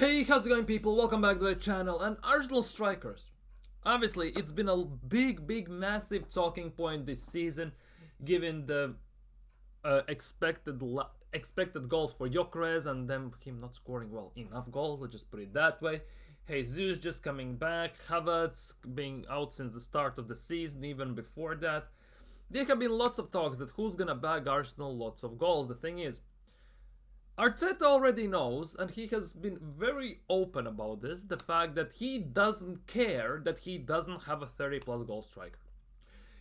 Hey, how's it going, people? Welcome back to the channel. And Arsenal strikers. Obviously, it's been a big, massive talking point this season, given the expected goals for Gyökeres and then him not scoring enough goals. Let's just put it that way. Jesus just coming back, Havertz being out since the start of the season, even before that. There have been lots of talks that who's gonna bag Arsenal lots of goals. The thing is, Arteta already knows, and he has been very open about this, the fact that he doesn't care that he doesn't have a 30 plus goal striker.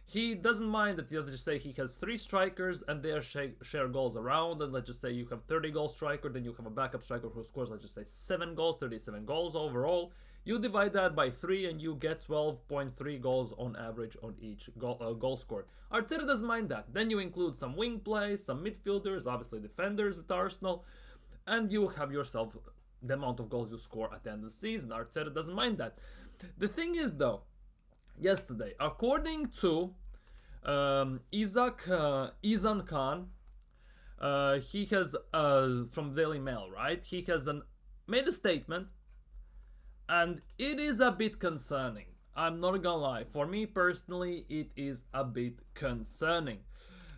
He doesn't mind that, let's just say he has 3 strikers and they share goals around, and let's just say you have 30 goal striker, then you have a backup striker who scores, let's just say 7 goals, 37 goals overall. You divide that by 3 and you get 12.3 goals on average on each goal scored. Arteta doesn't mind that. Then you include some wing plays, some midfielders, obviously defenders with Arsenal, and you have yourself the amount of goals you score at the end of the season. Arteta doesn't mind that. The thing is, though, yesterday, according to Izan Khan, he has from Daily Mail, right? He has made a statement, and it is a bit concerning. I'm not gonna lie. For me personally, it is a bit concerning,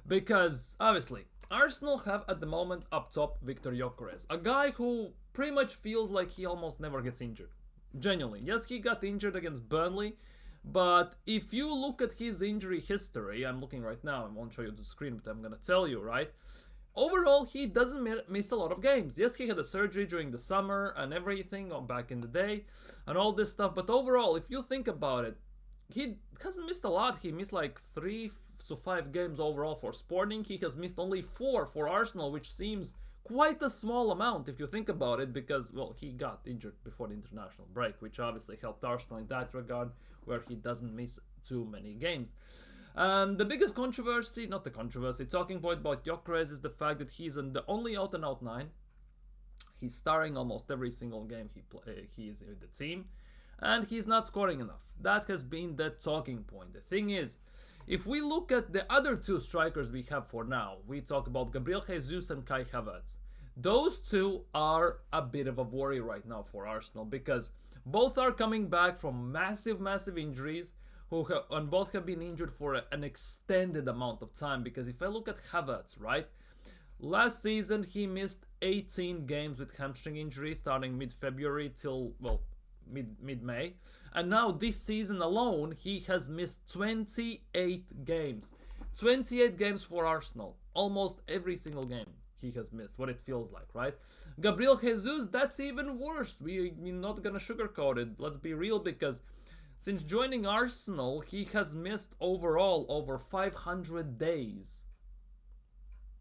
because obviously Arsenal have at the moment up top Victor Gyökeres, a guy who pretty much feels like he almost never gets injured. Genuinely, yes, he got injured against Burnley. But if you look at his injury history, I'm looking right now, I won't show you the screen, but I'm gonna tell you, right? Overall, he doesn't miss a lot of games. Yes, he had a surgery during the summer and everything back in the day and all this stuff, but overall, if you think about it, he hasn't missed a lot. He missed like 3 to 5 games overall for Sporting. He has missed only 4 for Arsenal, which seems quite a small amount if you think about it, because, well, he got injured before the international break, which obviously helped Arsenal in that regard, where he doesn't miss too many games. The biggest controversy, not the controversy, talking point about Gyökeres is the fact that he's in the only out-and-out 9. He's starring almost every single game he is with the team, and he's not scoring enough. That has been the talking point. The thing is, if we look at the other 2 strikers we have for now, we talk about Gabriel Jesus and Kai Havertz. Those 2 are a bit of a worry right now for Arsenal, because both are coming back from massive injuries, and both have been injured for an extended amount of time. Because if I look at Havertz, right, last season he missed 18 games with hamstring injury starting mid-February till, well, mid-May, and now this season alone he has missed 28 games. 28 games for Arsenal, almost every single game he has missed, what it feels like, right? Gabriel Jesus, that's even worse. We're not gonna sugarcoat it, let's be real, because since joining Arsenal, he has missed overall over 500 days.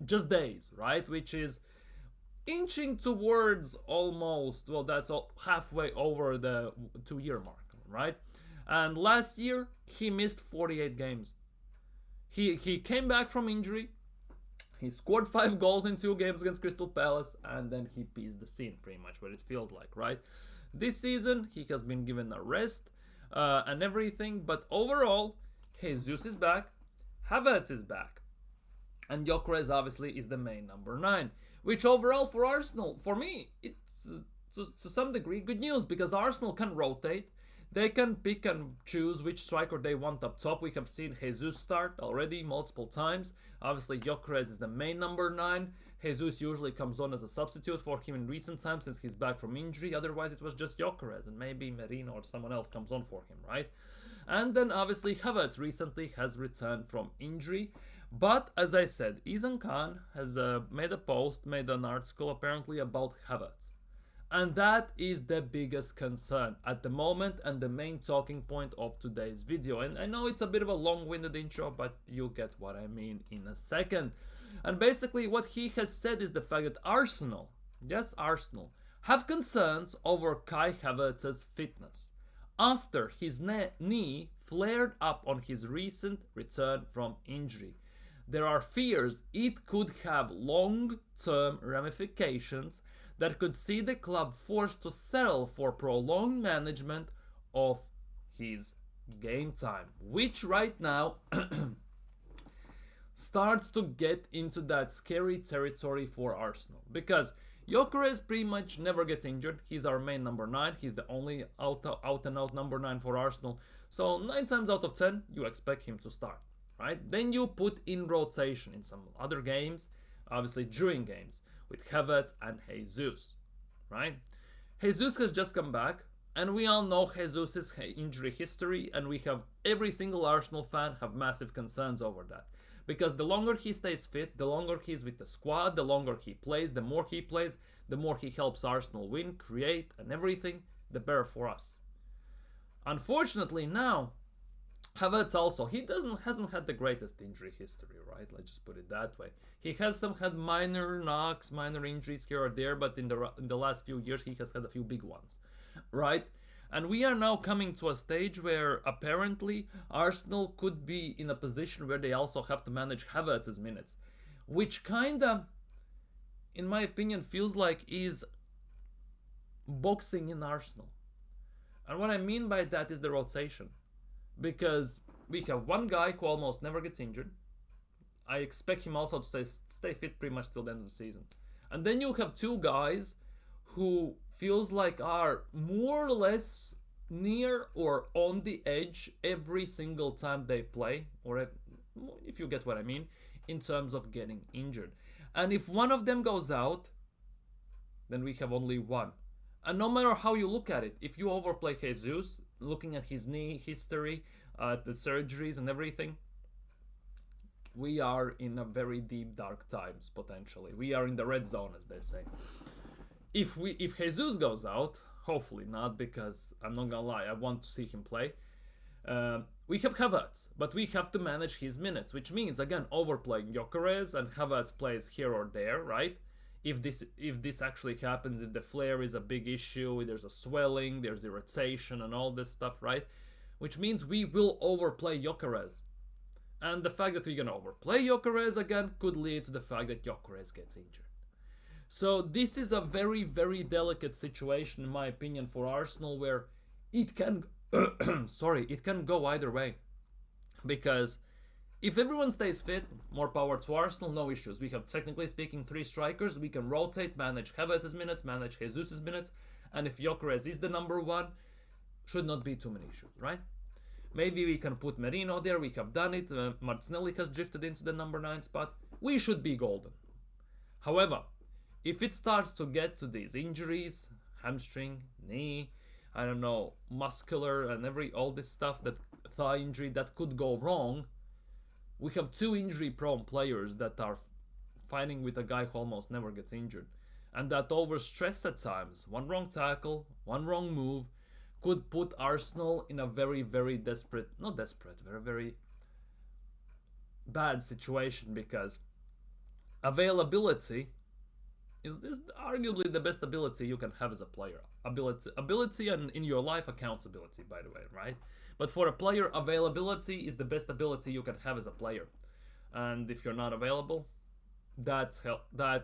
Just days, right? Which is inching towards almost, well, that's halfway over the 2-year mark, right? And last year, he missed 48 games. He came back from injury. He scored 5 goals in 2 games against Crystal Palace, and then he pieced the scene, pretty much what it feels like, right? This season, he has been given a rest and everything, but overall, Jesus is back, Havertz is back, and Gyökeres obviously is the main number 9, which overall for Arsenal, for me, it's to some degree good news, because Arsenal can rotate. They can pick and choose which striker they want up top. We have seen Jesus start already multiple times. Obviously, Gyökeres is the main number 9. Jesus usually comes on as a substitute for him in recent times since he's back from injury. Otherwise, it was just Gyökeres, and maybe Merino or someone else comes on for him, right? And then obviously Havertz recently has returned from injury. But as I said, Izan Khan has made an article apparently about Havertz. And that is the biggest concern at the moment and the main talking point of today's video. And I know it's a bit of a long-winded intro, but you'll get what I mean in a second. And basically what he has said is the fact that Arsenal, yes, Arsenal, have concerns over Kai Havertz's fitness after his knee flared up on his recent return from injury. There are fears it could have long-term ramifications that could see the club forced to settle for prolonged management of his game time, which right now starts to get into that scary territory for Arsenal. Because Gyökeres pretty much never gets injured. He's our main number 9. He's the only out and out number 9 for Arsenal. So 9 times out of 10, you expect him to start, right? Then you put in rotation in some other games, obviously during games, with Havertz and Jesus, right? Jesus has just come back, and we all know Jesus' injury history, and we have every single Arsenal fan have massive concerns over that. Because the longer he stays fit, the longer he's with the squad, the longer he plays, the more he plays, the more he helps Arsenal win, create, and everything, the better for us. Unfortunately now, Havertz also, he hasn't had the greatest injury history, right? Let's just put it that way. He has had minor knocks, minor injuries here or there, but in the last few years he has had a few big ones, right? And we are now coming to a stage where apparently Arsenal could be in a position where they also have to manage Havertz's minutes, which kinda, in my opinion, feels like is boxing in Arsenal. And what I mean by that is the rotation. Because we have one guy who almost never gets injured. I expect him also to stay fit pretty much till the end of the season. And then you have 2 guys who feels like are more or less near or on the edge every single time they play, or if you get what I mean, in terms of getting injured. And if one of them goes out, then we have only one. And no matter how you look at it, if you overplay Jesus, looking at his knee history, the surgeries and everything, we are in a very deep, dark times, potentially. We are in the red zone, as they say. If Jesus goes out, hopefully not, because I'm not gonna lie, I want to see him play. We have Havertz, but we have to manage his minutes, which means, again, overplaying Gyökeres, and Havertz plays here or there, right? If this actually happens, if the flare is a big issue, there's a swelling, there's irritation and all this stuff, right? Which means we will overplay Gyökeres. And the fact that we're gonna overplay Gyökeres again could lead to the fact that Gyökeres gets injured. So this is a very, very delicate situation, in my opinion, for Arsenal, where it can it can go either way. Because if everyone stays fit, more power to Arsenal, no issues. We have, technically speaking, 3 strikers. We can rotate, manage Havertz's minutes, manage Jesus' minutes. And if Gyökeres is the number 1, should not be too many issues, right? Maybe we can put Merino there. We have done it. Martinelli has drifted into the number 9 spot. We should be golden. However, if it starts to get to these injuries, hamstring, knee, I don't know, muscular and all this stuff, that thigh injury that could go wrong, we have 2 injury-prone players that are fighting with a guy who almost never gets injured. And that overstress at times, one wrong tackle, one wrong move, could put Arsenal in a very, very very, very bad situation, because availability is arguably the best ability you can have as a player. Ability and in your life, accountability, by the way, right? But for a player, availability is the best ability you can have as a player. And if you're not available, that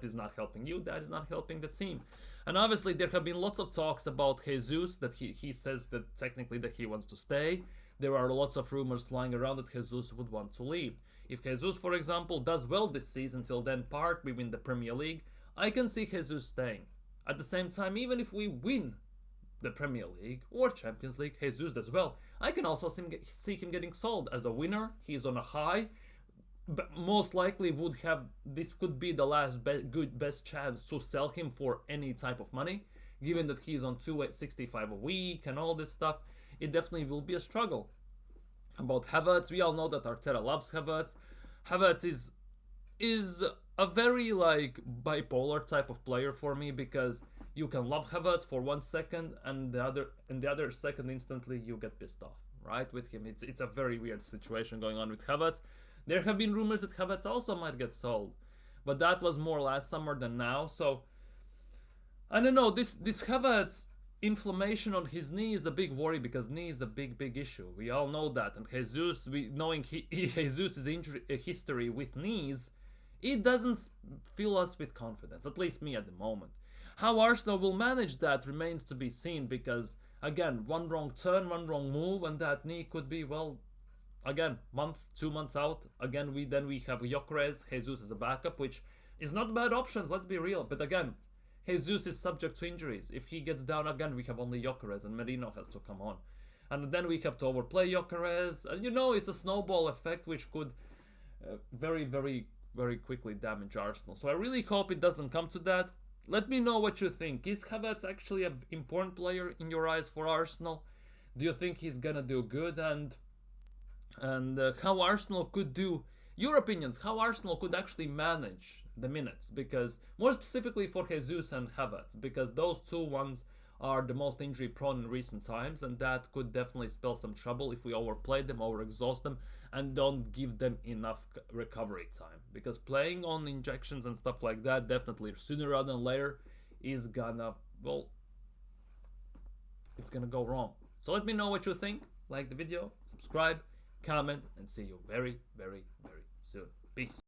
is not helping you, that is not helping the team. And obviously there have been lots of talks about Jesus, that he says that technically that he wants to stay. There are lots of rumors flying around that Jesus would want to leave. If Jesus, for example, does well this season, till then we win the Premier League, I can see Jesus staying. At the same time, even if we win the Premier League or Champions League, Jesus does well, I can also see him getting sold as a winner. He's on a high, but most likely this could be the last best chance to sell him for any type of money, given that he's on 265 a week and all this stuff. It definitely will be a struggle. About Havertz, we all know that Arteta loves Havertz. Havertz is a very bipolar type of player for me, because you can love Havertz for 1 second and the other second instantly you get pissed off, right? With him, it's a very weird situation going on with Havertz. There have been rumors that Havertz also might get sold, but that was more last summer than now. So I don't know. This Havertz inflammation on his knee is a big worry, because knee is a big issue. We all know that, and Jesus, knowing Jesus' injury history with knees, it doesn't fill us with confidence, at least me at the moment. How Arsenal will manage that remains to be seen, because again, one wrong turn, one wrong move, and that knee could be, well, again, 2 months out. Again, we have Gyökeres, Jesus as a backup, which is not bad options, let's be real. But again, Jesus is subject to injuries. If he gets down again, we have only Gyökeres and Merino has to come on. And then we have to overplay Gyökeres. And you know, it's a snowball effect which could very, very, very quickly damage Arsenal. So I really hope it doesn't come to that. Let me know what you think. Is Havertz actually an important player in your eyes for Arsenal? Do you think he's gonna do good? And how Arsenal could do, your opinions, how Arsenal could actually manage the minutes, because more specifically for Jesus and Havertz, because those two ones are the most injury prone in recent times, and that could definitely spell some trouble if we overplay them, overexhaust them, and don't give them enough recovery time, because playing on injections and stuff like that definitely sooner rather than later is gonna, well, it's gonna go wrong. So let me know what you think, like the video, subscribe, comment, and see you very, very, very soon. Peace.